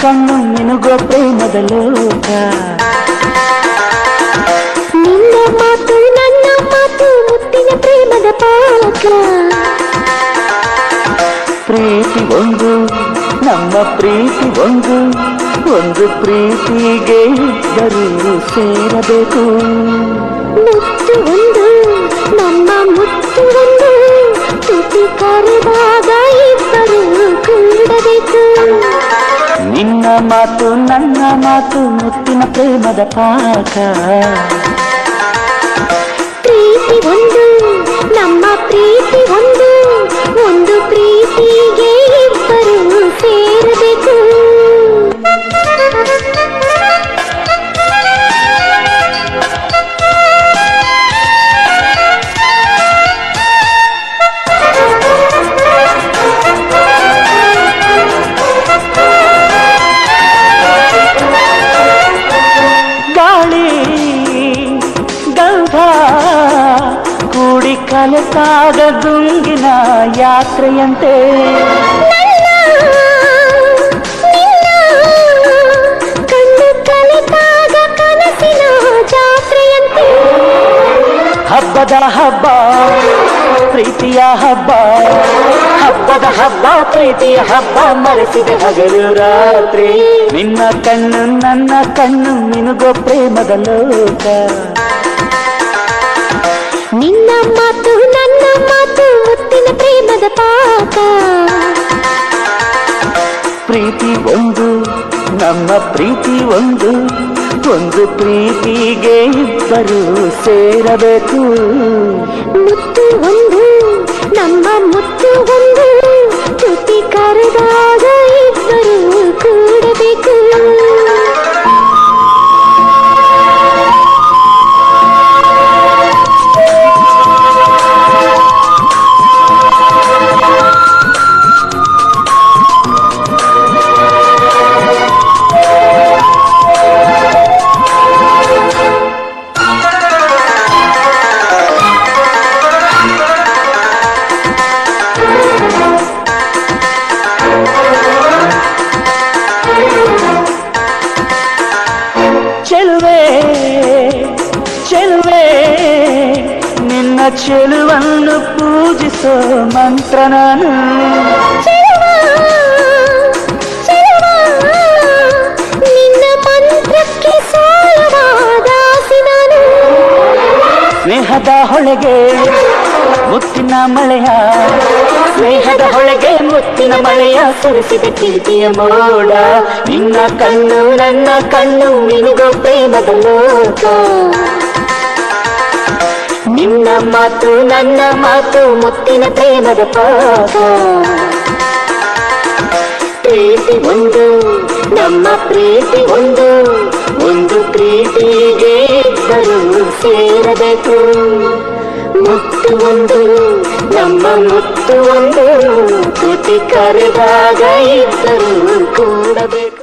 ಕಣ್ಣು ಮಿನುಗೋ ಪ್ರೇಮದ ಲೋಕ. ನಿನ್ನ ಮಾತು ನನ್ನ ಮಾತು ಮುತ್ತಿನ ಪ್ರೇಮದ ಪಾಕ. ಪ್ರೀತಿ ಒಂದು ನಮ್ಮ ಪ್ರೀತಿ ಒಂದು ಒಂದು ಪ್ರೀತಿಗೆ ಇಬ್ಬರು ಸೇರಬೇಕು. ಮುತ್ತು ಒಂದು ನಮ್ಮ ಮುತ್ತು ಒಂದು ತುಟಿ ಕರೆದಾಗ ಇಬ್ಬರು ಕೂಡಬೇಕು. ನಿನ್ನ ಮಾತು ನನ್ನ ಮಾತು ಮುತ್ತಿನ ಪ್ರೇಮದ ಪಾಕ. ಪ್ರೀತಿ ಒಂದು ನಮ್ಮ ಪ್ರೀತಿ ಒಂದು ಒಂದು ಪ್ರೀತಿಗೆ ಇಬ್ಬರು ಸೇರಬೇಕು. ಗಾಳಿ ಗಂಧ ಕೂಡಿ ಕಲೆತಾಗ ಗುಂಗಿನ ಯಾತ್ರೆಯಂತೆ. ಕಣ್ಣು ಕಲೆತಾಗ ಕನಸಿನ ಜಾತ್ರೆಯಂತೆ. ಹಬ್ಬದ ಹಬ್ಬ ಪ್ರೀತಿಯ ಹಬ್ಬ ಹಬ್ಬದ ಹಬ್ಬ ಪ್ರೀತಿಯ ಹಬ್ಬ ಮರೆಸಿದೆ ಹಗಲು ರಾತ್ರಿ. ನಿನ್ನ ಕಣ್ಣು ನನ್ನ ಕಣ್ಣು ಮಿನುಗೋ ಪ್ರೇಮದ ಲೋಕ. ನಿನ್ನ ಮಾತು ನನ್ನ ಮಾತು ಮುತ್ತಿನ ಪ್ರೇಮದ ಪಾಕ. ಪ್ರೀತಿ ಒಂದು ನಮ್ಮ ಪ್ರೀತಿ ಒಂದು ಒಂದು ಪ್ರೀತಿಗೆ ಇಬ್ಬರು ಸೇರಬೇಕು. ಮುತ್ತು ಒಂದು ನಮ್ಮ ಮುತ್ತು ಒಂದು ತುಟಿ ಕರೆದಾಗ ಇಬ್ಬರು ಕೂಡಬೇಕು. ಚೆಲುವೆ ಚೆಲುವೆ ನಿನ್ನ ಚೆಲುವನ್ನು ಪೂಜಿಸೋ ಮಂತ್ರ ನಾನು. ನಿನ್ನ ಮಂತ್ರಕ್ಕೆ ಸೋಲವಾದಾಸಿ ನಾನು. ಸ್ನೇಹದ ಹೊಳೆಗೆ ಮುತ್ತಿನ ಮಳೆಯ ಸ್ನೇಹದ ಹೊಳೆಗೆ ಮುತ್ತಿನ ಮಳೆಯ ಸುರಿಸಿದ ಕೀರ್ತಿಯ ಮೋಡ. ನಿನ್ನ ಕಣ್ಣು ನನ್ನ ಕಣ್ಣು ಮಿನುಗೋ ಪ್ರೇಮದ ಲೋಕ. ನಿನ್ನ ಮಾತು ನನ್ನ ಮಾತು ಮುತ್ತಿನ ಪ್ರೇಮದ ಪಾಕ. ಪ್ರೀತಿ ಒಂದು ನಮ್ಮ ಪ್ರೀತಿ ಒಂದು ಒಂದು ಪ್ರೀತಿಗೆ ಇಬ್ಬರು ಸೇರಬೇಕು. ಮುತ್ತು ಒಂದು ನಮ್ಮ ಮುತ್ತು ಒಂದು ತುಟಿ ಕರೆದಾಗ ಇಬ್ಬರು ಕೂಡಬೇಕು.